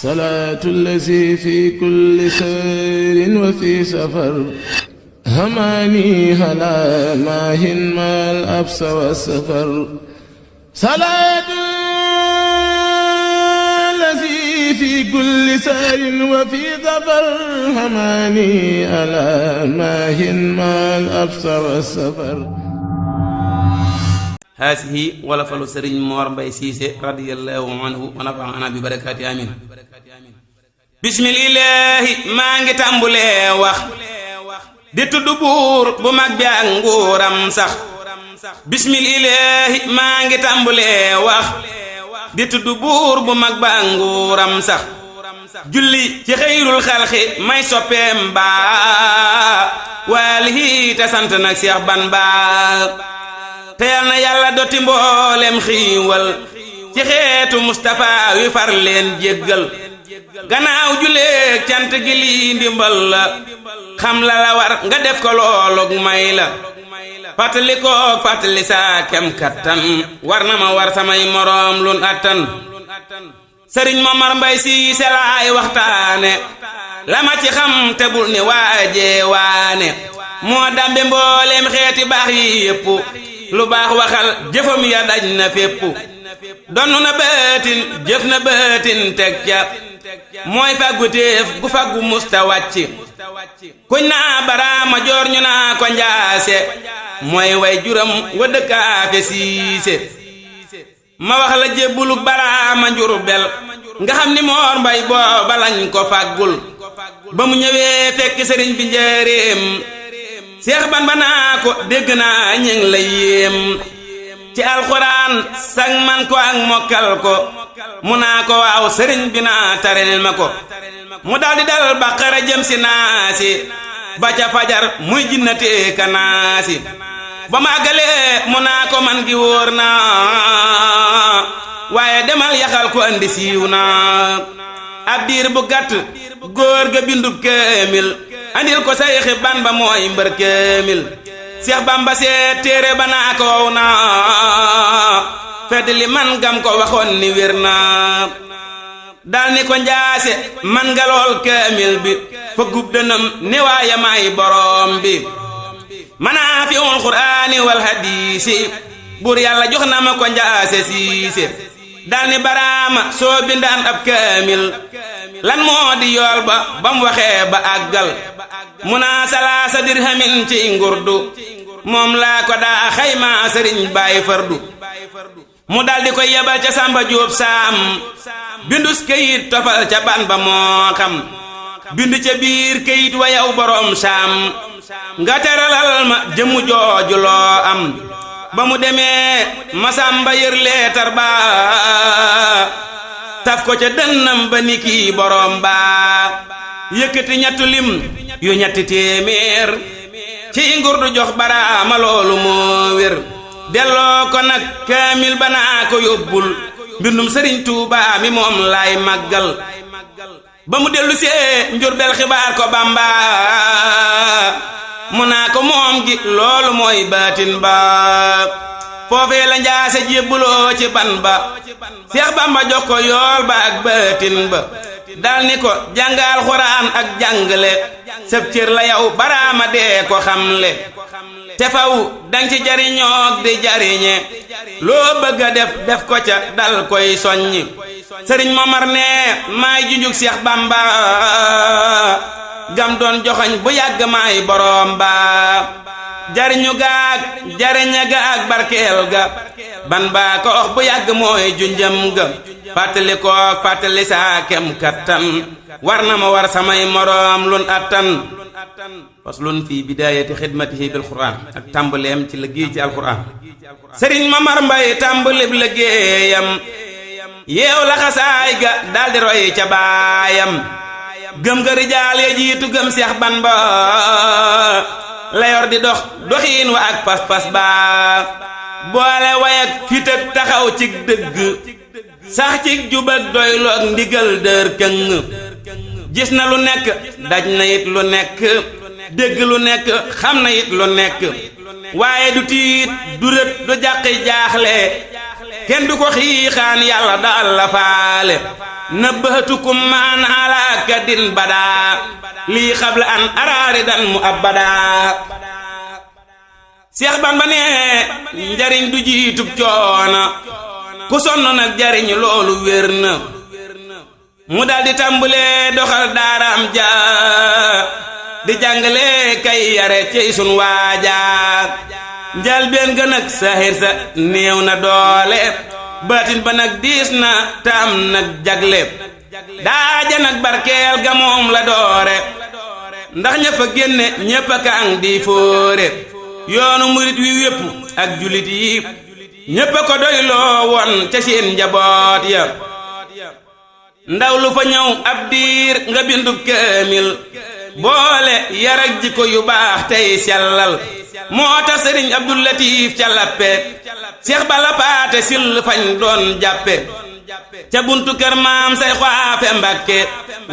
salaatu allazi fi kulli sayrin wa fi safar hamaani halaa maahin maal absa wa safar salaatu allazi fi kulli sayrin wa fi safar hamaani halaa maahin maal absa wa safar. haasihi wala falu sëriñ Mor Mbay Siise radiyallahu anhu wa nafaana bi barakaati amin. bismillaahi maa ngi tàmbulee wax di tudd buur bu mag bi ak nguuram sax. bismillaahi maa ngi tàmbulee wax di tudd buur bu mag ba ak nguuram sax. julli ci xëyrul xalxi may soppeem baa waalihi te sant nag Seex Bamba te yal na yàlla dotti mboolem xiiwal ci xeetu Mustapha wi far leen jéggal. gannaaw juleeg cant gi lii ndimbal la xam la la war nga def ko loolug may la. fàttali koog fàttali saa kem kattan war na ma war samay moroom lun attan. sëriñ Momar Mbay Siise laay waxtaane la ma ci xam te bul ni waajee waane moo dambe mboolem xeeti baax yi yépp lu baax waxal jëfam ya daj na fépp. donnu na bëtin jëf na bëtin teg ca mooy fàggu téef gu fàggu musta wàcc. kuñ naa baraama joor ñu naa ko njaase mooy way juram wa dëkkaafe siise. ma wax la jébbulu baraama njurbel nga xam ni Moor Mbay booba lañ ko fàggul ba mu ñëwee fekk sëriñ bi njëreem. Seex Bamba naa ko dégg naa ñëng la yéem ci alxuraan sag man ko ak mokkal ko mu naa ko waaw sëriñ bi naa tarel ma ko. mu daldi dal Baqara jëm si naasi ba ca fajar muy jinnatee ka naasi ba ma àggalee mu naa ko man gi wóor naa waaye demal yaxal ko andi siiw naa. ab diir bu gàtt góor ga bindub kaamil andil ko Sayxi Bamba mooy mbër kaamil. Seex Bamba seet téere ba naa ko wow naa fedd li man gam ko waxoon ni wér naa. dal ni ko njaase man nga lool kaamil bi fa gub dënam ni waaye may boroom bi. manaafi'ul qur'aani wal hadiisi buur yàlla jox na ma ko njaase siise. dal ni baraama soo bindaan ab kaamil lan moo di yool ba bam waxee ba àggal. mu naa salaasa dirhamin ci ngurdu moom laa ko daa xayma sëriñ Baay Fardu. mu daldi koy yebal ca Samba Jóob Saam bindus këyit tofal ca ban ba moo xam bind ca biir këyit wa yow boroom Saam nga teralal ma jëmu jooju loo am. ba mu demee Masamba yër leetar ba taf ko ca dënnam ba ni kii boroom ba yëkkati ñettu lim yu ñetti téeméer ci ngurdu jox baraama loolu moo wér. delloo ko nag kaamil ba naa ko yóbbul mbindum sëriñ Tuubaa mi moom laay màggal. ba mu dellu see Njurbel xibaar ko Bamba mu naa ko moom gi loolu mooy baatin ba. foofee la njaase jébbuloo ci ban ba Seex Bamba jox ko yool ba ak baatin ba. dal ni ko jàngal Alxuraan ak jàngale sëb cër la yow baraama dee ko xamle. te faw dang ci jariñoog di jariñe loo bëgg a def ko ca dal koy soññi. sëriñ Momar ne maay junjug Seex Bamba gam doon joxoñ bu yàgg maay boroom ba. jariñu gaag jariña ga ak barkeel ga ban baa ko wax bu yàgg mooy junjam ga. fàttali ko fàttali saa kem kattan war na ma war samay moroom lun attan. faslun fi bidaayati xidmatihi bil qur'an ak tàmbaleem ci liggéey ci alquran. sëriñ Momar Mbay tàmbalib liggéeyam yeew la xasaay ga daldi roy ca baayam. gëm ga rijaal ya jiitu gëm Seex Bamba la yor di dox doxiin wa ak pas-pas ba. boole way ak fit ak taxaw ci dëgg sax ci jub ak doylu ak ndigal dër këng. gis na lu nekk daj na it lu nekk dégg lu nekk xam na it lu nekk waaye du tiit du rët du jàqi jaaxle kenn du ko xiixaan yàlla daal la faale nabbahatukum maan alaaka din badaa lii xabla an araaridan mu abbadaa Seex Bamba ne njariñ du jiitub coona ku sonn nag jariñ loolu wér na mu daldi tàmbulee doxal daaraam ja di jàngale kay yare cey sun waaja njal been ga nag sahir sa néew na doole baatin ba nag diis na tam nag jagle daaja nag barkeel ga moom la doore ndax ñëpp a génne ñëpp a kaang di fóore yoonu murit wi wépp ak julit yi ñëpp a ko doyloo woon ca seen njaboot ya ndaw lu fa ñëw ab diir nga bindu kaamil boole yar ak jikko yu baax tey sellal moo tax sëriñ Abdul Latif ca lappe Seex Balla Paate Sill fañ doon jàppe ca buntu kër maam say xaafe Mbàkke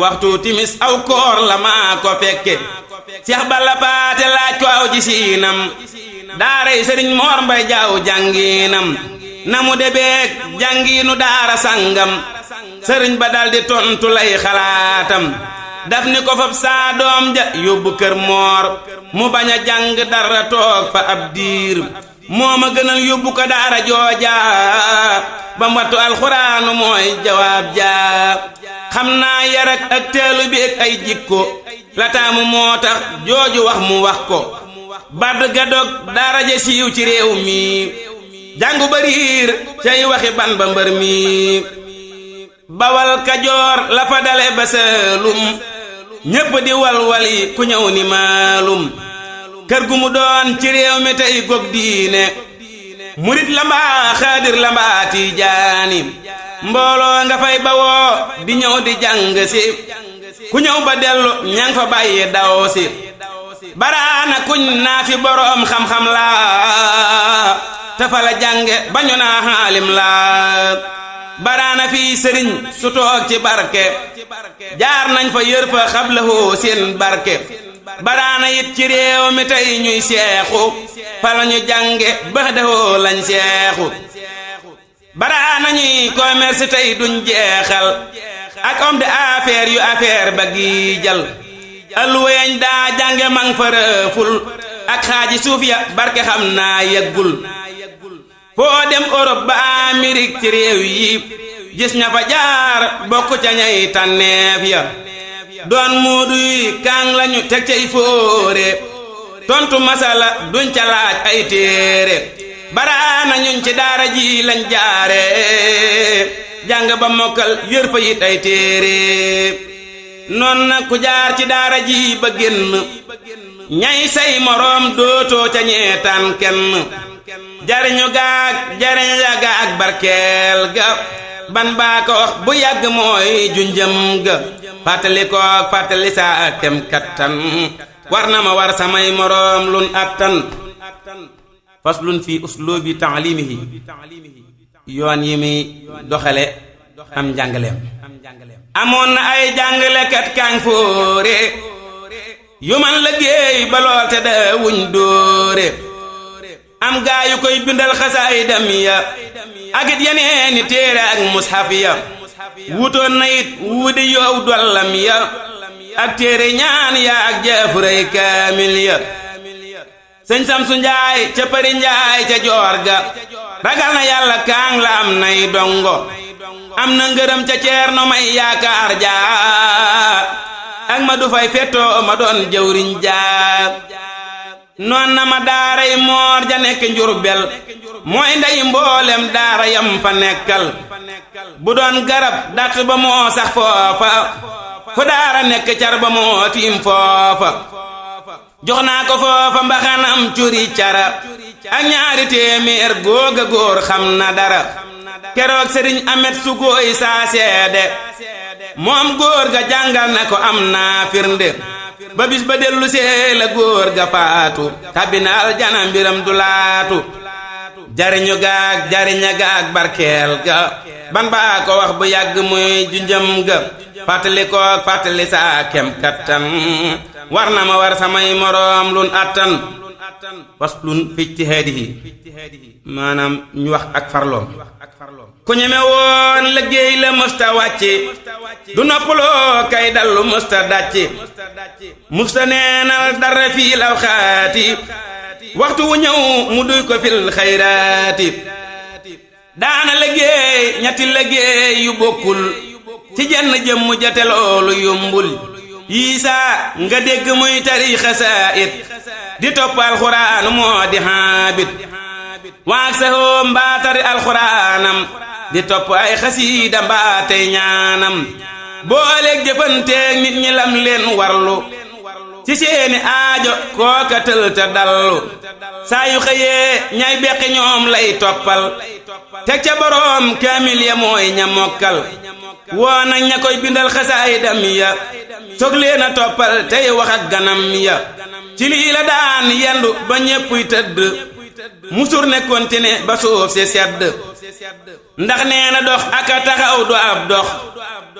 waxtu timis aw koor la maa ko fekke Seex Balla Paate laaj ko aw ji siinam daaray sëriñ Moor Mbay Jaaw jàngiinam na mu debeek jàngiinu daara sangam sëriñ ba daldi tontu lay xalaatam daf ni ko fab saa doom ja yóbbu kër moor mu bañ a jàng dara toog fa ab diir moo ma gënal yóbbu ko daara jooja ba wattu alxuraanu mooy jawaab jaa xam naa yar ak teelu bi ak ay jikko la taamu moo tax jooju wax mu wax ko badd ga dog daara ja siiw ci réew mi jàngu bariir cay waxi ban ba mbër mi bawal kajoor la fa dale ba saalum ñépp di walwali ku ñëw ni maalum kër gu mu doon ci réew mi tey gog diine murit la mbaa xaadir la mbaa tijaani mbooloo nga fay bawoo di ñëw di jàng si ku ñëw ba dellu ñang fa bàyyi daw si baraana kuñ naa fi boroom xam-xam la te fa la jànge ba ñu naa xaalim la baraana fii sëriñ su toog ci barke jaar nañ fa yër fa xablahoo seen barke baraana it ci réew mi tey ñuy seexu fa la ñu jànge baxdahoo lañ seexu baraana ñuy commerce tey duñ jeexal ak homme d'affaires yu affaire ba gi jal alweeñ daa jànge mang fa rëful ak xaaji suuf ya barke xam naa yëggul foo dem Europe ba Amérique ci réew yi gis ña fa jaar bokk ca ñay tànneef ya doon muudu yi kaang lañu teg cay fóore tontu masala duñ ca laaj ay téere baraana ñuñ ci daara ji lañ jaare jàng ba mokkal yër fa it ay téere noon na ku jaar ci daara ji ba génn ñay say moroom dootoo ca ñeetaan kenn jariñu gaag jariñ la gaag barkeel ga ban baa ko wax bu yàgg mooy junjëm ga fàttali ko fàttali saa kem kattan war na ma war samay moroom lun attan faslun fi uslubi ta'limihi yoon yi muy doxale am njàngaleem amoon na ay jàngalekat kaang fóore yu man liggéey ba lool te da wuñ dóore am gaa yu koy bindal xasaayidam ya ak it yeneeni téere ak mushaf ya wutoon na it wuudi yow dollam ya ak téere ñaan ya ak jaafuray kaamil ya sëñ Samsu Njaay ca Përi Njaay ca joor ga ragal na yàlla kaang la am nay dongo am na ngërëm ca Ceerno May yaakaar jaa ak ma du fay fettoo ma doon jëwriñ jaa noon na ma daaray moor ja nekk Njurbel mooy ndey mboolem daara yam fa nekkal bu doon garab datt ba moo sax foofa fu daara nekk car ba moo tiim foofa jox naa ko foofa mbaxanam curi cara ak ñaari téeméer googa góor xam na dara keroog sëriñ amet su góoy saa seede moom góor ga jàngal na ko am naa firnde ba bis ba dellu see la góor ga faatu tabina aljana mbiram du laatu jariñu gaag jariña gaag barkeel ga ban baa ko wax bu yàgg muy junjëm ga fàttali koog fàttali saa kem kattan war na ma war samay moroom lun attan faslun fi ijtihaadihi maanaam ñu wax ak farloom ku ñeme woon liggéey la mësta wàcce du noppaloo kay dallu mësta dàcce mësta neenal dara fii law xaati waxtu wu ñëw mu duy ko fil xayraati daana liggéey ñetti liggéey yu bokkul ci jenn jëmm jate loolu yombul yiisaa nga dégg muy tari xasaayid di topp alxuraan moo di xaabit waag sahoo mbaa tari alxuraanam di topp ay xasiida mbaa tey ñaanam booleeg jëfanteeg nit ñi lam leen warlu ci seeni aajo kooka tël ta dallu saa yu xëyee ñay beqi ñoom lay toppal teg ca boroom kaamil ya mooy ña mokkal woo nag ña koy bindal xasaayidam ya soog leen a toppal tey wax ak ganam ya ci lii la daan yendu ba ñéppuy tëdd musur ne kontine ba suuf si sedd ndax nee na dox aka taxaw du ab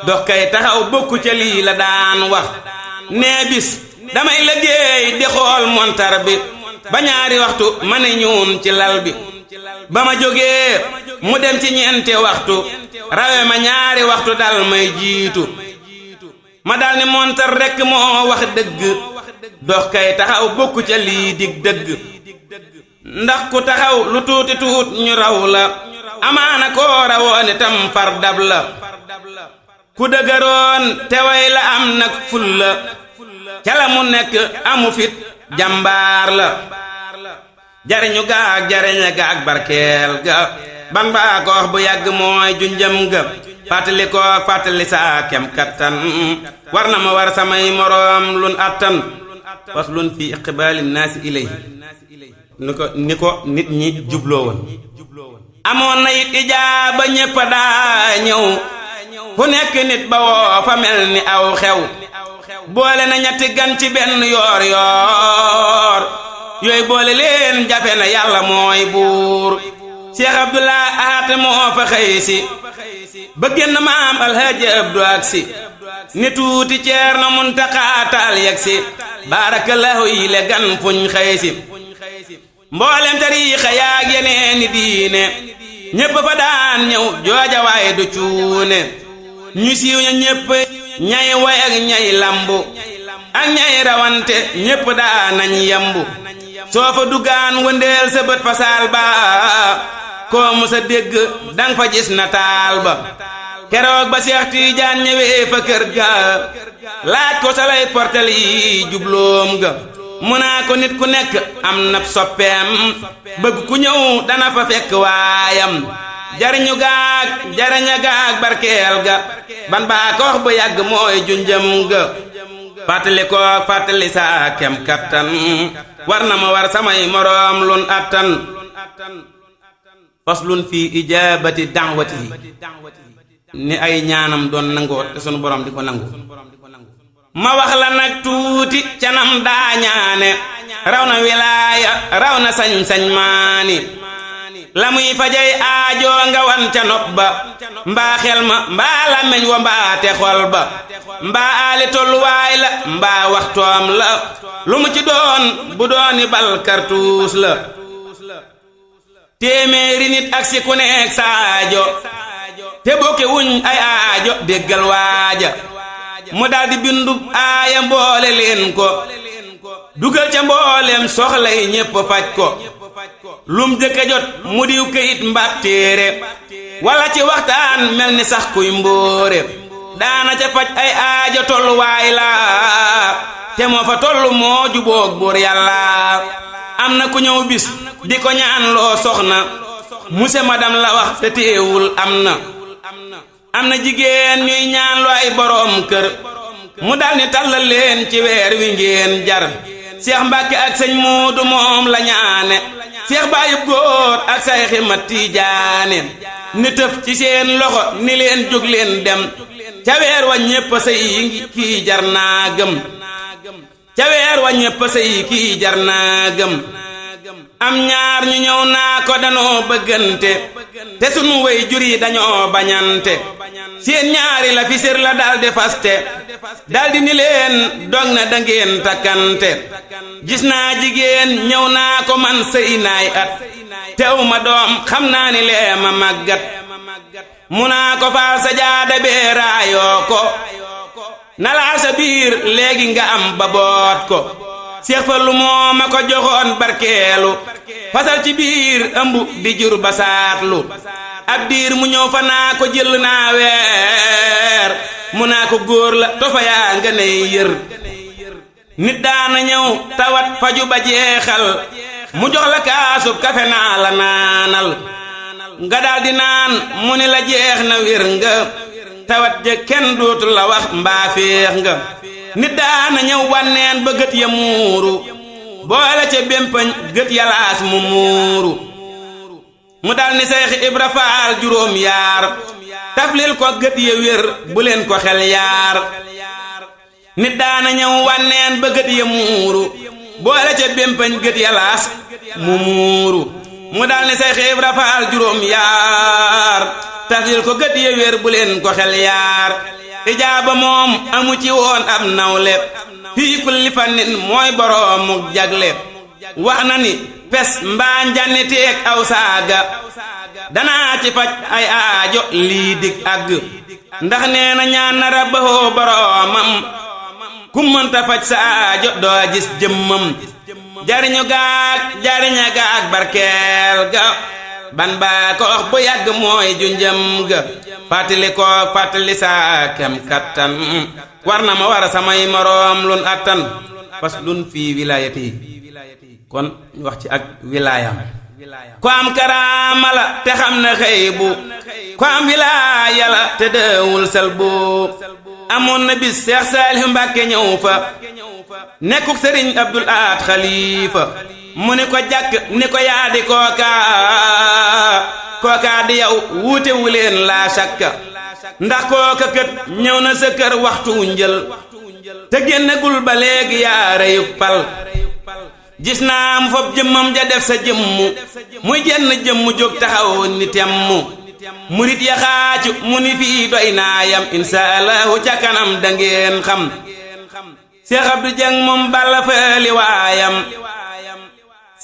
dox kay taxaw bokku ca lii la daan wax nee bis damay liggéey di xool montar bi ba ñaari waxtu ma ne ñuun ci lal bi ba ma jógee mu dem ci ñeenti waxtu rawe ma ñaari waxtu dal may jiitu ma dal ni montar rekk moo wax dëgg dox kay taxaw bokku ca lii dig dëgg ndax ku taxaw lu tuuti tuut ñu raw la amaana koo rawoon itam far dab la ku dëgëroon te way la am nag ful la ca la mu nekk amu fit jàmbaar la jariñu gaag jariña gaag barkeel ga ban baa ko wax bu yàgg mooy junjëm ga fàttali ko fàttali saa kem kattan war na ma war samay moroom lun attan faslun fi iqbaali naasi ilayhi ni ko nit ñi jubloo woon amoon na it ijaaba ñépp daa ñëw fu nekk nit ba woo fa mel ni aw xew boole na ñetti gan ci benn yoor yoor yooyu boole leen jafe na yàlla mooy buur Cheikh Abdoulaye Ahat moo fa xëy si ba génn maam Alhaaji Abdu ak si ni tuuti Ceerno Muntaxa Taal yegg si baarakallahu yi le gan fuñ xëy si mboolem tariixa yaag yeneeni diine ñépp fa daan ñëw jooja waaye du cuune ñu siiw ña ñépp ñay way ak ñay lambu ak ñay rawante ñépp daa nañ yambu soo fa duggaan wëndeel sa bët fa saal ba koo musa dégg dang fa gis na taal ba keroog ba Seex Tiijaan ñëwee fa kër ga laaj ko sa lay portal yi jubloom ga mu naa ko nit ku nekk am na soppeem bëgg ku ñëw dana fa fekk waayam jariñu gaag jariña gaag barkeel ga ban baa ko wax bu yàgg mooy junjëm ga fàttali ko fàttali saa kem kattan war na ma war samay moroom lun attan faslun fi ijaabati da'watihi ni ay ñaanam doon nangoo te sunu borom di ko nangu ma wax la nag tuuti canam daa ñaane raw na wilaaya raw na sañ-sañ maani la muy fajay aajoo nga wan ca nopp ba mbaa xel ma mbaa làmmeñ wa mbaa te xol ba mbaa aali tolluwaay la mbaa waxtoom la lu mu ci doon bu dooni bal kartuus la téeméeri nit ak si ku nekk saajo te bokke wuñ ay aajo déggal waaja mu daldi bindub aaya mboole leen ko dugal ca mboolem soxlay ñépp faj ko lum jëkka jot mu diw këyit mbaab téere wala ci waxtaan mel ni sax kuy mbóore daana ca faj ay aajo tolluwaay la te moo fa tollu moo juboog buur yàlla am na ku ñëw bis di ko ñaan loo soxna muse madam la wax te teewul am na jigéen ñuy ñaan lu ay boroom kër mu dal ni tàllal leen ci weer wi ngeen jar Seex Mbàkke ak sëñ Muudu moom la ñaane Seex Baayub Góor ak Sayxi Mat Tijaane ni tëf ci seen loxo ni leen jóg leen dem ca weer wa ñépp sëy kii jar naa gëm ca weer wa ñépp sëy kii jar naa gëm am ñaar ñu ñëw naa ko danoo bëggante te sunu way jur yi dañoo bañante seen ñaari la fi sér la daldi faste daldi ni leen dog na dangeen takkante gis naa jigéen ñëw naa ko man sëy naay at teew ma doom xam naa ni lee ma màggat mu naa ko faal sa jaada bee raayoo ko nalaa sa biir léegi nga am ba boot ko Seex Fallu moo ma ko joxoon barkeelu fasal ci biir ëmb di jur ba saatlu ab diir mu ñëw fa naa ko jël naa weer mu naa ko góor la tofa yaa nga ney yër nit daana ñëw tawat faju ba jeexal mu jox la kaasub kafe naa la naanal nga daldi naan mu ni la jeex na wér nga tawat ja kenn dootu la wax mbaa féex nga nit daana ñëw wanneen ba gët ya muuru boole ca bémpañ gët yalaas mu muuru mu dal ni Seex Ibra Faal juróom yaar taflil ko gët ya wér bu leen ko xel yaar nit daana ñëw wanneen ba gët ya muuru boole ca bémpañ gët yalaas mu muuru mu dal ni Seex Ibra Faal juróom yaar taflil ko gët ya wér bu leen ko xel yaar ijaaba moom amu ci woon ab nawle fii kulli fannin mooy boroomu jagle wax na ni pes mbaa njanniteeg aw saaga danaa ci faj ay aajo lii dig àgg ndax nee na ñaan na rabbahoo boroomam ku mënta faj sa aajo doo gis jëmmam jariñu gaag jariña gaag barkeel ga ban baa ko wax bu yàgg mooy junjëm ga fàttali ko fàttali saa kem kattan war na ma war a samay moroom lun attan fas lun fii wilaayati kon ñu wax ci ak wilaayam ko am karaama la te xam na xëy bu ko am wilaaya la te dëewul sel bu amoon na bis Seex Saalihu Mbàkke ñëw fa nekkuk Sëriñ Abdul Ahad Xalifa mu ni ko jàkk ni ko yaadi kookaa di yow wuute wu leen laa shakka ndax kooka kët ñëw na sa kër waxtu njël te génnagul ba léegi yaa reyuk pal gis naa mu fab jëmmam ja def sa jëmmu muy jenn jëmmu jóg taxaw ni temmu murit ya xaacu mu ni fii doy naa yam insha allahu ca kanam dangeen xam Seex Abdu Jeng moom balla faali waayam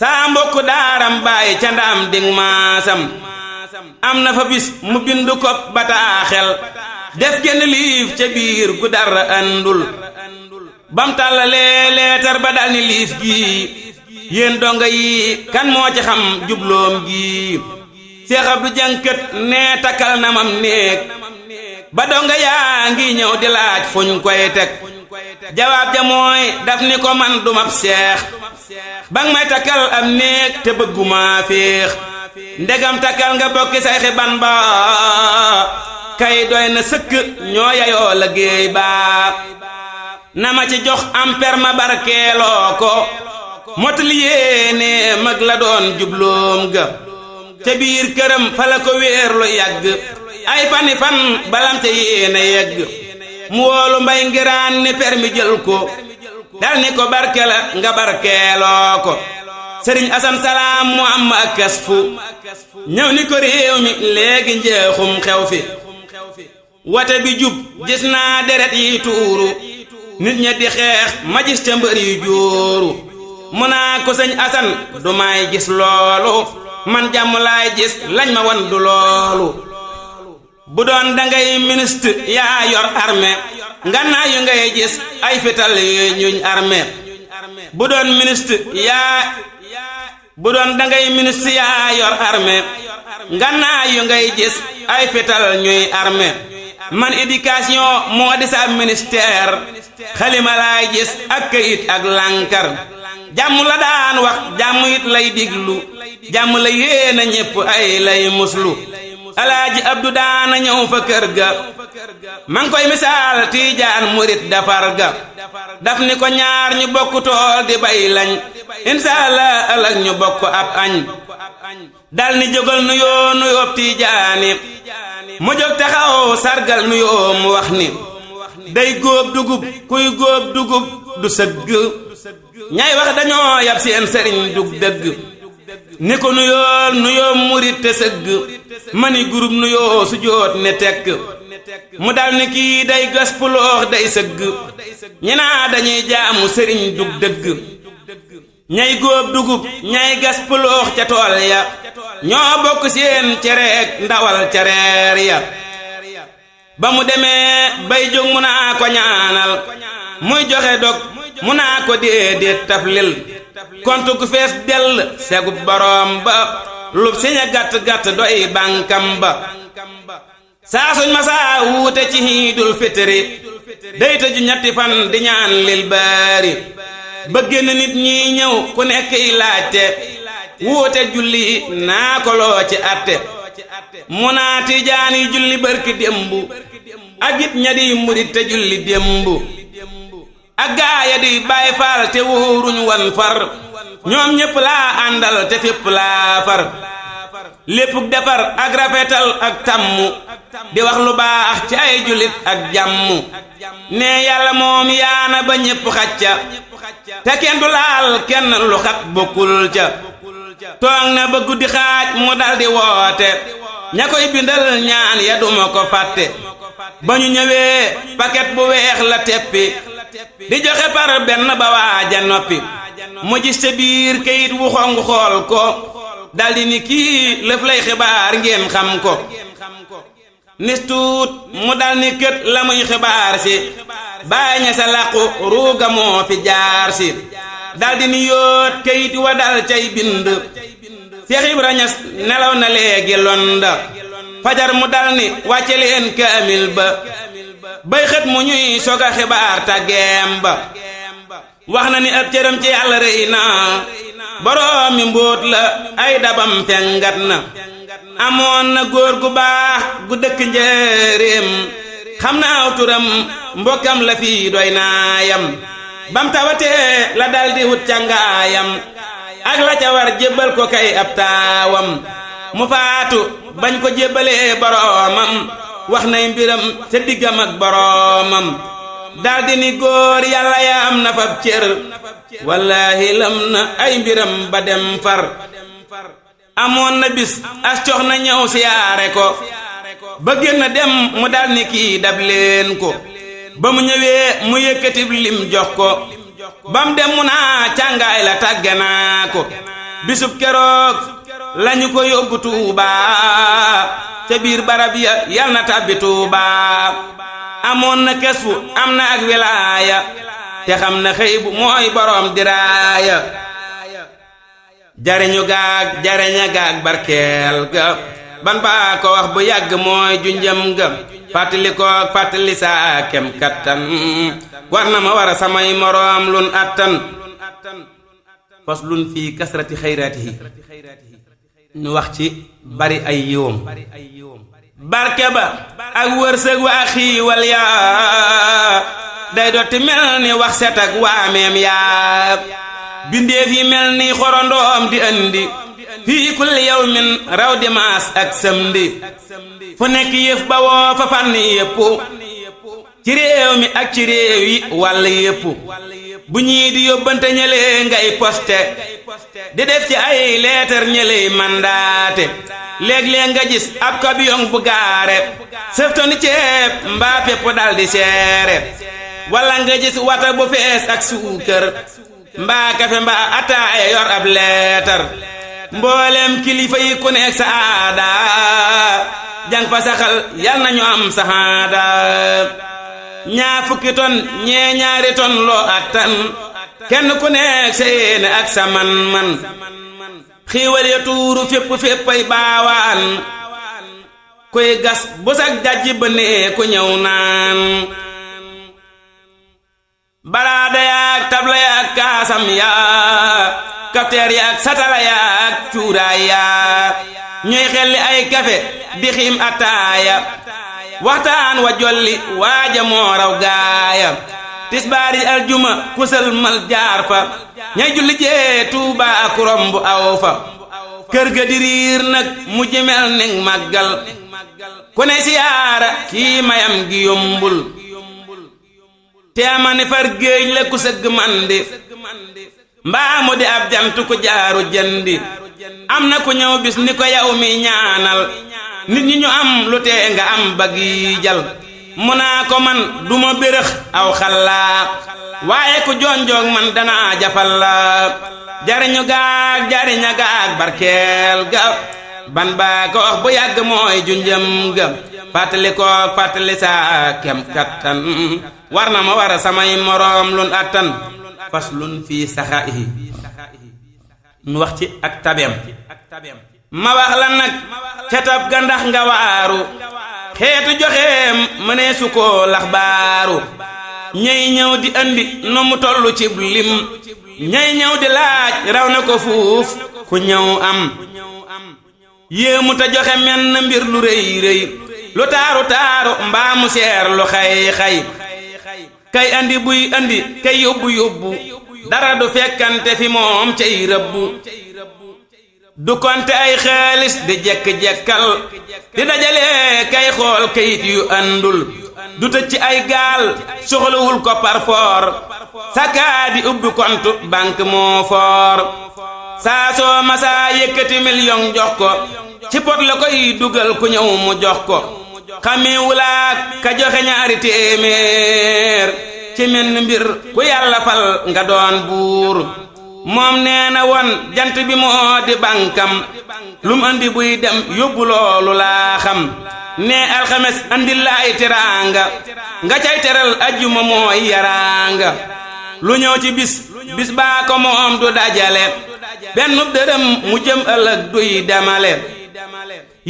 saa mbokku daaram bàyyi ca ndaam ding maasam am na fa bis mu bindu ko bataaxel def genn liif ca biir gu dara andul bam tàllalee leetar ba dal ni liif gii yéen donga yi kan moo ci xam jubloom gii Seex Abdu Jeng kët nee takkal na mam néeg ba donga yaa ngi ñëw di laaj fuñ koy teg jawaab ja mooy daf ni ko man dumab seex bang may takkal am néeg te bëgguma féex ndegam takkal nga bokki sayxi ban ba kay doy na sëkk ñoo yayoo la géey baa na ma ci jox am per ma barkeeloo ko motali yéene mag la doon jubloom ga ca biir këram fa la ko wéer lu yàgg ay fani fan balam ca yéene yegg mu woolu mbay ngiraan ni per mi jël ko dal ni ko barke la nga barkeeloo ko sëriñ asan salaam mu am ak kasfu ñëw ni ko réew mi léegi njeexum xew fi wate bi jub gis naa deret yi tuuru nit ña di xeex ma gis ca mbër yu jóoru mu naa ko sëñ asan du may gis loolu man jàmm laay gis lañ ma wan du loolu bu doon dangay ministre yaa yor armée ngannaa yu ngay gis ay fital yu ñuñ armée bu doon ministre dangay ministre yaa yor armée ngannaa yu ngay gis ay fital ñuy armée man éducation moo di sa ministère xalima laay gis ak këyit ak lànkar jàmm la daan wax jàmm it lay diglu jàmm la yéena ñépp ay lay muslu alaaji abdu daana ñëw fa kër ga man koy misaal tiijaan murit dafar ga daf ni ko ñaar ñu bokk tool di bay lañ inshallah ëllëg ñu bokk ab añ dal ni jógal nuyoo nuyoo tiijaani mu jóg taxaw sargal nuyoo mu wax ni day góob dugub kuy góob dugub du sëgg ñay wax dañoo yab seen sëriñ dug dëgg ni ko nuyoo nuyoo murit te sëgg mani groupe nuyoo su joot ne tekk mu dal ni kii day gas puloox day sëgg ñi naa dañuy jaamu sëriñ dug dëgg ñay góob dugub ñay gas puloox ca tool ya ñoo bokk seen cereek ndawal cereer ya ba mu demee bay jóg mu naa ko ñaanal muy joxe dog mu naa ko déedéet taflil kontu gu fees dell segub boroom ba lub siña gàtt-gàtt doy bànkam ba saa suñ ma saa wuute ci hiidul fitri day tëju ñetti fan di ñaan lil baari ba génn nit ñi ñëw ku nekk i laajte wuute julli naa ko loo ci atte mu naa tijaan yi julli barki démbu ak it ña di murit te julli démbu ak gaaya di Baay Faal te wóoruñ wan far ñoom ñépp laa àndal te fépp laa far léppuk defar ak rafetal ak tàmmu di wax lu baax ci ay jullit ak jàmm ne yàlla moom yaana ba ñépp xacca te kenn du laal kenn lu xat bokkul ca toog na ba guddi xaaj mu daldi woote ña koy bindal ñaan ya duma ko fàtte ba ñu ñëwee paquet bu weex la teppi di joxe par benn ba waaja noppi mu gis ca biir kayit wu xong xool ko daldi ni kii lëf lay xibaar ngeen xam ko nis tuut mu dal ni kët la muy xibaar si bàyyi ña sa làqu ruuga moo fi jaar si daldi ni yóot kayit wa dal cay bind Seex Ibra Ñas nelaw na léegi londa fajar mu dal ni wàcce leen kaamil ba bay xët mu ñuy soga xibaar tàggeem ba wax na ni ab cëram ci yàlla rëy na boroom mi mbóot la ay dabam fengat na amoon na góor gu baax gu dëkk njëréem xam na aw turam mbokkam la fii doy naayam bam tawatee la daldi wut cangaayam ak la ca war jébbal ko kay ab taawam mu faatu bañ ko jébbalee boroomam wax nay mbiram ca diggam ak boroomam daldi ni góor yàlla ya am na fab cër wallaahi lam na ay mbiram ba dem far amoon na bis as cox na ñëw siyaare ko ba génn dem mu dal ni kii dab leen ko ba mu ñëwee mu yëkkatib lim jox ko bam dem mu naa càngaay la tàgge naa ko bisub keroog lañu ko yóbbu Tuubaa ca biir barab ya yal na tàbbi Tuubaa amoon na kesfu am na ak wilaaya te xam na xëy bu mooy boroom diraaya jariñu gaag jariña gaag barkeel ga ban baa ko wax bu yàgg mooy junjëm ga fàttali ko fàttali saa kem kattan war na ma war a samay moroom lun attan faslun fii kasrati xayraatihi ñu wax ci bari ay yiwam barke ba ak wërsëg waa xiiwal yaa day dotti mel ni wax set ak waameem yaa bindeef yi mel ni xorondoom di andi fii kulli yawmin raw dimaas ak samedi fu nekk yëf ba woo fa fànni yépp ci réew mi ak ci réew yi wàll yépp bu ñii di yóbbante ñëlee ngay poste di def ci ay leetar ñëley mandaate léeg-léeg nga gis ab camion bu gaare sëftoni ceeb mbaa pepp dal di seere walla nga gis wata bu fees ak suukër mbaa kafe mbaa ataaya yor ab leetar mboolem kilifa yi ku nekk sa aada jang fa saxal yal nañu am saxaada ñaar fukki ton ñee ñaari ton loo attan kenn ku nekk sa yéene ak sa man-man xiiwal ya tuuru fépp féppay baawaan kuy gas bu sag jajji ba nee ku ñëw naan baraada yaak tabla yaak kaasam yaa kafteer yaak satala yaak cuuraay yaa ñuy xelli ay kafe di xiim ataaya waxtaan wa jolli waaja moo raw gaaya tisbaari aljuma kusal mal jaar fa ñay julli jee Tuubaa ak romb aw fa kër ga di riir nag mu jëmel ning màggal ku ne siyaara kii mayam gi yombul teema ni far géej la ku sëgg mandi mbaa mu di ab jant ku jaaru jëndi am na ku ñëw bis ni ko yow mi ñaanal nit ñi ñu am lu tee nga am bagi jal mu naa ko man duma bérëx aw xallaa waaye ku jonjoog man danaa jafal la jariñu gaag jariña gaag barkeel ga ban baa ko wax bu yàgg mooy junjëm ga fàttali ko fàttali saa kem kattan war na ma war a samay moroom lun attan faslun fii saxaa'ihi nu wax ci ak tabeem ma wax la nag catab ga ndax nga waaru xeetu joxeem mënee su ko lax baaru ñey ñëw di andi nu mu tollu cib lim ñey ñëw di laaj raw na ko fuuf ku ñëw am yéemu ta joxe menn mbir lu rëy rëy lu taaru taaru mbaa mu seer lu xay xay kay andi buy andi kay yóbbu yóbbu dara du fekkante fi moom cay rëbbu du konte ay xaalis di jekk-jekkal di dajale kay xool kayit yu andul du tëj ci ay gaal soxlawul ko parfoor saka di ubbi compte banque moo foor saa soo masaa yëkkati million jox ko ci pot la koy dugal ku ñëw mu jox ko xamiwulaak ka joxe ñaari téeméer ci menn mbir ku yàlla fal nga doon buur moom nee na woon jant bi moo di bànkam lum andi buy dem yóbbu loolu laa xam ne alxames andi laay teraanga nga cay teral ajjuma mooy yaraanga lu ñëw ci bis baa ko moom du dajale benn dërëm mu jëm ëllëg duy demale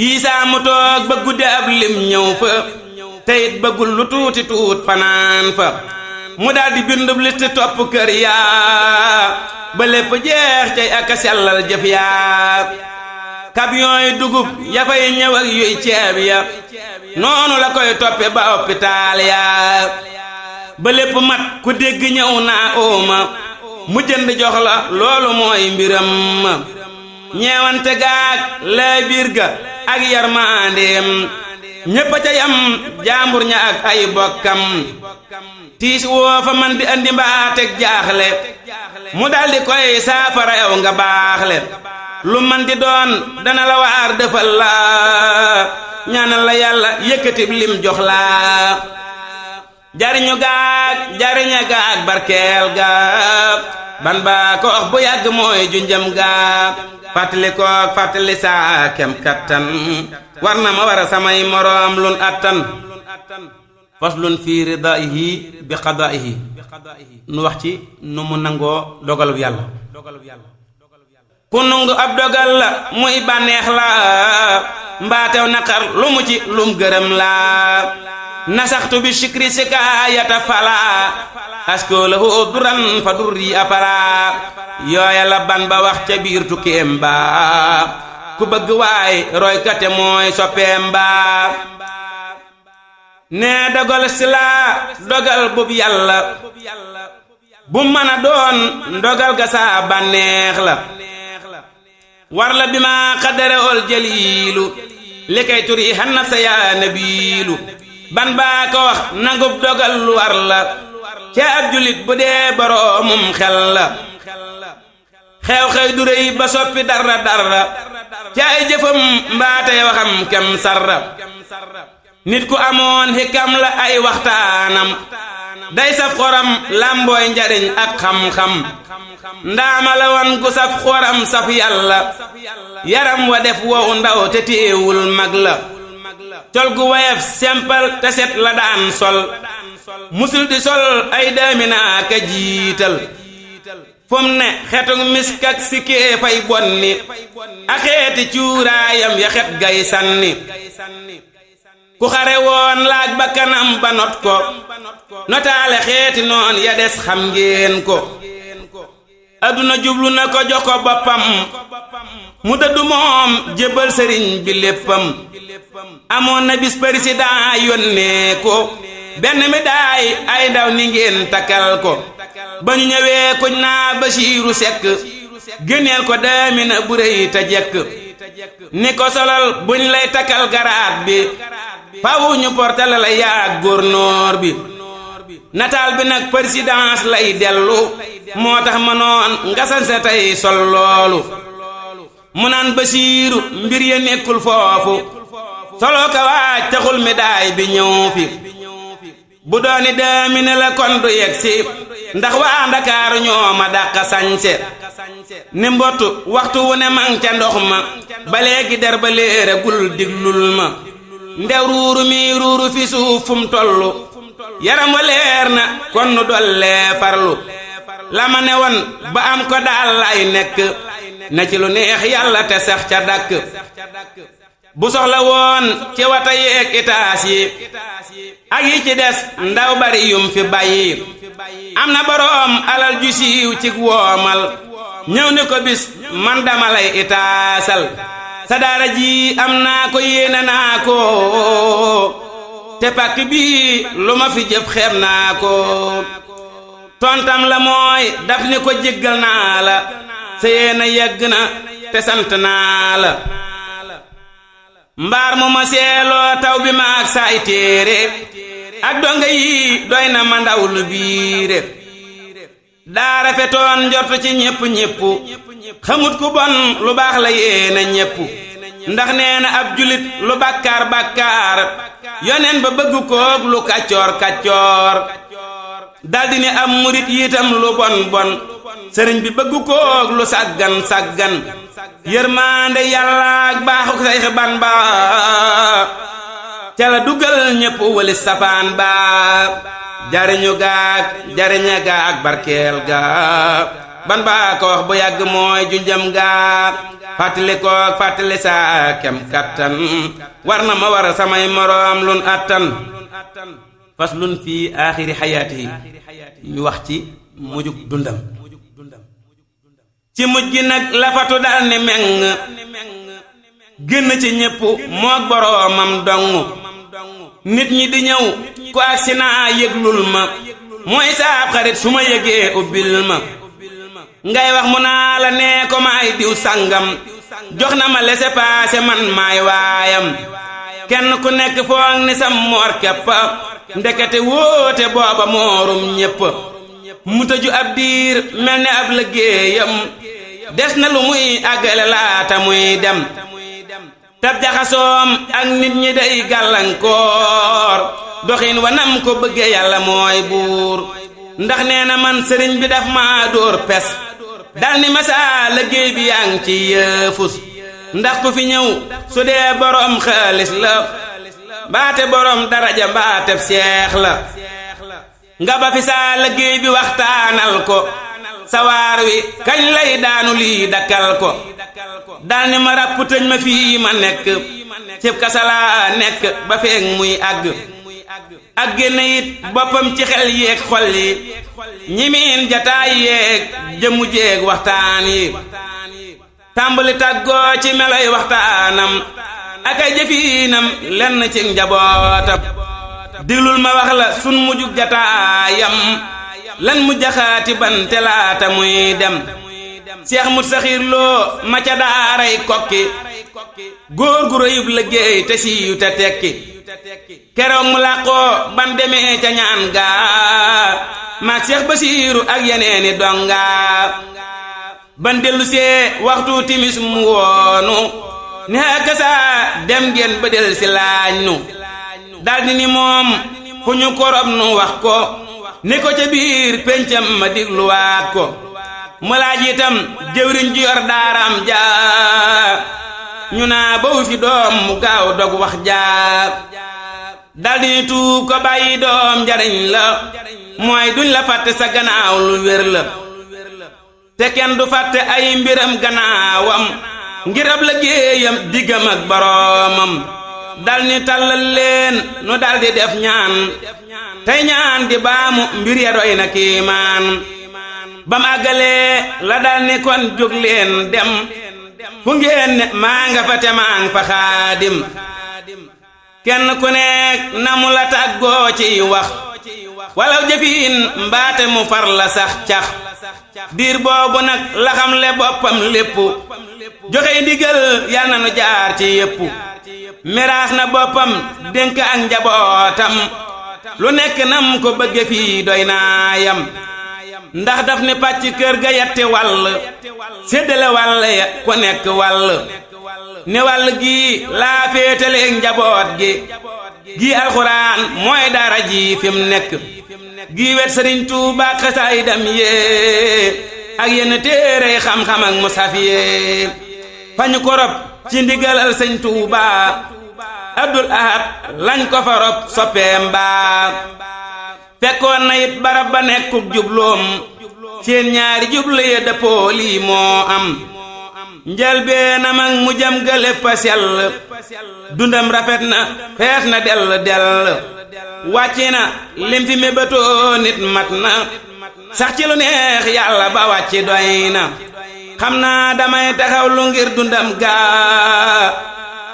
yii saa mu toog ba guddi ab lim ñëw fa teyit bëggul lu tuuti tuut fanaan fa mu daldi bindub liste topp kër yaa ba lépp jeex cay ak sellal jëf yaa camion yi dugub ya fay ñëw ak yuy ceeb ya noonu la koy toppe ba hôpital yaa ba lépp mat ku dégg ñëw naa ooma mu jënd jox la loolu mooy mbiram ma ñeewante gaag lay biir ga ak yarmaandeem ñépp a ca yam jaambur ña ak ay bokkam tiis woo fa man di andi mbaa teg jaaxle mu daldi koy saafara yow nga baaxle lu man di doon dana la waar defal la ñaanal la yàlla yëkkati lim jox la jariñu gaag jariña gaag barkeel gaag ban baa ko wax bu yàgg mooy junjam gaag fàttali ko fàttali saa kem kattan war na ma war a samay moroom lun attan faslun fii ridaa'ihi bi qadaa'ihi nu wax ci nu mu nangoo dogalub yàlla ku nungu ab dogal la muy bànneex la mbaatew naqar lu mu ci lum gërëm la nasaxtu bi shikri sikaayata fala asko lahu duran fa durri apara yooya la ban ba wax ca biir tukkeem ba ku bëgg waay roy kate mooy soppeem ba nee dogal si la dogal bub yàlla bu mën a doon ndogal ga saa bànneex la war la bi ma xaddare ol jaliilu li kay turi xanna sa yaa nabiilu ban baa ko wax nangub dogal lu war la ca ab julit bu dee boroomum xel la xew-xew du rëy ba soppi dara dara ca ay jëfam mbaatay waxam kem sarra nit ku amoon xikam la ay waxtaanam day saf xoram làmbooy njariñ ak xam-xam ndaama la wan gu saf xoram saf yàlla yaram wa def wow ndaw te téewul mag la col gu wayef sempal te set la daan sol musul di sol ay daaminaa ka jiital fum ne xetu misk ak sikkee fay bonni ak xeeti cuuraayam ya xet gay sanni ku xare woon laaj ba kanam ba not ko notaale xeeti noon ya des xam ngeen ko aduna jublu na ko jox ko boppam mu dëddu moom jébbal sëriñ bi léppam amoon na bis président yónnee ko benn médaille ay ndaw ni ngeen takkal ko ba ñu ñëwee kuñ naa Basiiru Sekk génneel ko daamina bu rëy te jekk ni ko solal buñ lay takkal garaat bi fawu ñu portale la yaag gouverneur bi nataal bi nag présidence lay dellu moo tax ma noon nga sanse tey sol loolu mu naan Basiiru mbir ya nekkul foofu solo ka waaj taxul mi daay bi ñëw fi bu dooni daamine la kon du yegsi ndax waa Ndakaaru ñoo ma dàqa sañse ni mbottu waxtu wu ne mang ca ndox ma ba léegi der ba léere gul diglul ma ndew ruuru mi ruuru fi suuf fum tollu yaram wa leer na kon nu dollee farlu la ma ne woon ba am ko daal lay nekk na ci lu neex yàlla te sax ca dàkk bu soxla woon ci wata yeeg itaas yi ak yi ci des ndaw bari yum fi bàyyi am na boroom alal ju siiw ci woomal ñëw ni ko bis man dama lay itaasal sa daara ji am naa ko yéene naa ko te pàkk bii lu ma fi jëf xeeb naa ko tontam la mooy daf ni ko jéggal naa la sa yéene yegg na te sant naa la mbaar mu ma seeloo taw bi maag saay téere ak donga yi doy na ma ndaw lu biire daa rafetoon njort ci ñépp ñépp xamut ku bon lu baax la yéena ñépp ndax nee na ab julit lu bàkkaar bàkkaar yoneen ba bëgg koog lu kàccoor kàccoor daldi ni am murit yitam lu bon bon sëriñ bi bëgg koog lu sàggan sàggan yërmaande yàlla ak baaxuk Seex Bamba ca la dugal ñépp wali safaan ba jariñu gaag jariña gaag barkeel ga ban baa ko wax bu yàgg mooy junjam gaag fàttali koog fàttali saa kem kattan war na ma war samay moroom lun attan faslun fii aaxiri xayaati ñu wax ci mujug dundam ci mujj gi nag lafatu dal ni meng génn ci ñépp moog boroomam dong nit ñi di ñëw ku agsi naa yëglul ma mooy saab xarit su ma yëgee ubbil ma ngay wax mu naa la nee ko maay diw sangam jox na ma laissez-passer man maay waayam kenn ku nekk foog ni sam moor kepp ndekete wóote booba moorum ñépp mu tëju ab diir mel ni ab liggéeyam des na lu muy àggale laata muy dem tab jaxasoom ak nit ñi day gàllankoor doxin wanam ko bëgge yàlla mooy buur ndax nee na man sëriñ bi daf maa dóor pes dal ni masaa liggéey bi yaa ngi ci yëfus ndax ku fi ñëw su dee boroom xaalis la baate boroom daraja baateb seex la nga ba fi saa liggéey bi waxtaanal ko sawaar wi kañ lay daanu lii dakkal ko dal ni ma ràpp tëj ma fii ma nekk cib kasalaa nekk ba feeg muy àgg ak génne it boppam ci xel yeeg xol yi ñimiin jataay yeeg jëmmu jeeg waxtaan yi tàmbali tàggoo ci meloy waxtaanam ak ay jëfiinam lenn ci njabootam diglul ma wax la sun mujjug jataayam lan mu jaxaati ban te laata muy dem seex mut saxiir loo ma ca daaray kokki góor gu rëyub liggéey te siiyu te tekki keroog mu làqoo ban demee ca ñaan gaa maag seex basiiru ak yeneeni donga ban dellu see waxtu timis mu woonu ne haka saa dem ngeen ba del si laaj nu daldi ni moom fu ñu korob nu wax ko ni ko ca biir pencam ma digluwaat ko mu laaj itam jëwriñ ju yor daaram jaa ñu naa bawu fi doom mu gaaw dog wax jaa daldi ni tuub ko bàyyi doom njariñ la mooy duñ la fàtte sa gannaaw lu wér la te kenn du fàtte ay mbiram gannaawam ngir ab liggéeyam diggam ak boroomam dal ni tàllal leen nu daldi def ñaan tey ñaan di baamu mbir ya doy na kiimaan bam àggalee la dal ni kon jóg leen dem fu ngeen ne maa nga fa te maa nga fa xaadim kenn ku nekk na mu la tàggoo ci wax walaw jëfiin mbaate mu far la sax cax diir boobu nag la xam le boppam lépp joxe ndigal yal na nu jaar ci yépp miraas na boppam dénk ak njabootam lu nekk nam ko bëgge fii doy naa yam ndax daf ni pàcc kër ga yetti wàll séddale wàll ya ku nekk wàll ne wàll gi laa féetaleeg njaboot gi alxuraan mooy dara ji fim nekk gi wet sëriñ Tuuba xasaayidam yee ak yenn téere xam-xam ak musaf yee fañu ko rob ci ndigalal sëñ Tuuba Abdul Ahad lañ ko fa rob soppeem baa fekkoon na it barab ba nekkub jubloom seen ñaari jublu ye dëppoo lii moo am njëlbeenam ak mujjam ga lépp a sell dundam rafet na fees na dell wàcci na lim fi mébétoo nit mat na sax ci lu neex yàlla ba wàcci doy na xam naa damay taxaw lu ngir dundam gaa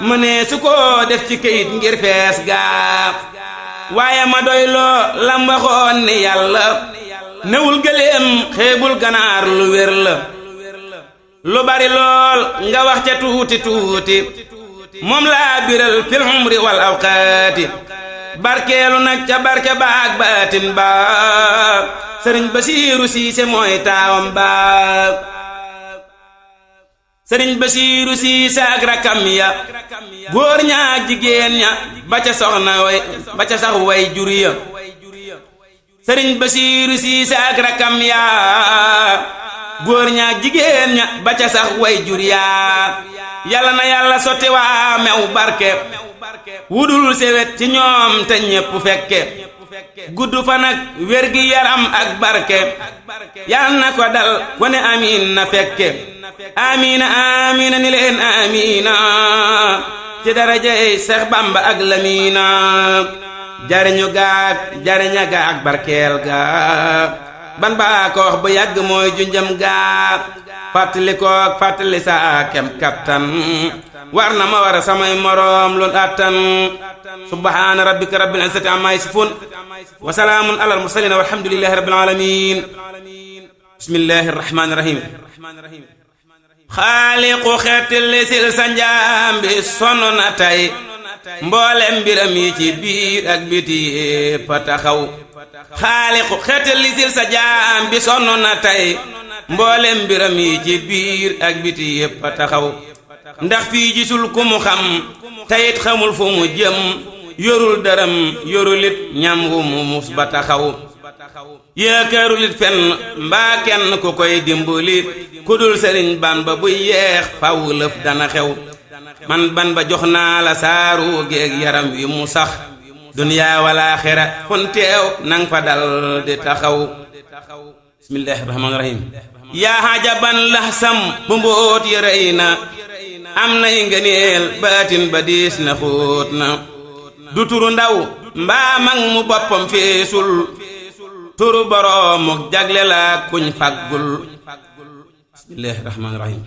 mënee su ko def ci këyit ngir fees gaa waaye ma doy loo lam waxoon ni yàlla newul gëléem xeebul ganaar lu wér la lu bari lool nga wax ca tuuti moom laa biral fil umri wal awqaati barkeelu nag ca barke ba ak baatin ba sëriñ Basiiru Siise mooy taawam ba sëriñ Basiiru Siise ak rakam ya góor ña ak jigéen ña ba ca sax way jur ya sëriñ Basiiru Siise ak rakam ya góor ña ak jigéen ña ba ca sax way jur ya yàlla na yàlla sotti waa mew barke wudul sewet ci ñoom te ñépp fekke gudd fan ak wér gi yaram ak barke yàlla na ko dal ku ne amiin na fekke amiina amiina ni leen amiina ci darajay Seex Bamba ak Lamiina jariñu gaag jariña ga ak barkeel ga ban baa ko wax bu yàgg mooy junjam gaag fàttali koog fàttali saa kem kattan war na ma war a samay moroom lu attan subhaana rabbika rabbil izzati amma yasifun wa salaamun alal mursaliin walhamdulillahi rabbil aalamiin bismillahi rahmaani rahiim xaaliqu xeeti lisil sa njaam bi sonn na tey mboolem mbiram yi ci biir ak biti yépp a taxaw xaaliqu xeeti lisil sa jaam bi sonn na tey mboolem mbiram yi ci biir ak biti yépp a taxaw ndax fii gisul ku mu xam tayit xamul fu mu jëm yorul dërëm yorulit ñam wu mu mus ba taxaw yaakaarulit fenn mbaa kenn ku koy dimbali ku dul sëriñ Bamba buy yeex faw lëf dana xew man ban ba jox naa la saaru géeg yaram wi mu sax duniyaa wal aaxira fun teew nang fa dal di taxaw bismillahi rahmaani rahim yaa hajaban lahsam bu mbóot yi rëy na am nay ngëneel baatin ba diis na xóot na du turu ndaw mbaa mag mu boppam feesul turu boroomuk jagle la kuñ faggul bismillahi rahmaani rahim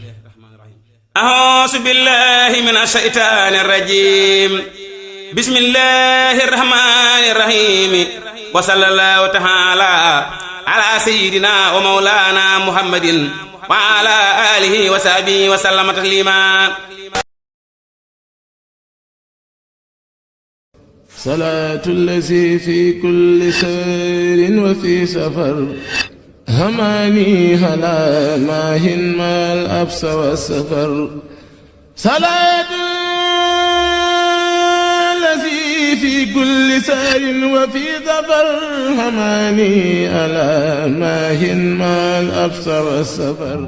a'uuzu billahi minash shaytaanir rajiim bismillahi rahmaani rahim wa sallallahu ta'ala ala sayyidina wa mawlana muhammadin wa ala alihi wa sahbihi wa sallama taslima salaatu llazi fi kulli sayrin wa fi safar hamaani halaa maahin maal absa wa safar salaatu llazi fi kulli sayrin wa fi safar hamaani halaa maahin maal absa wa safar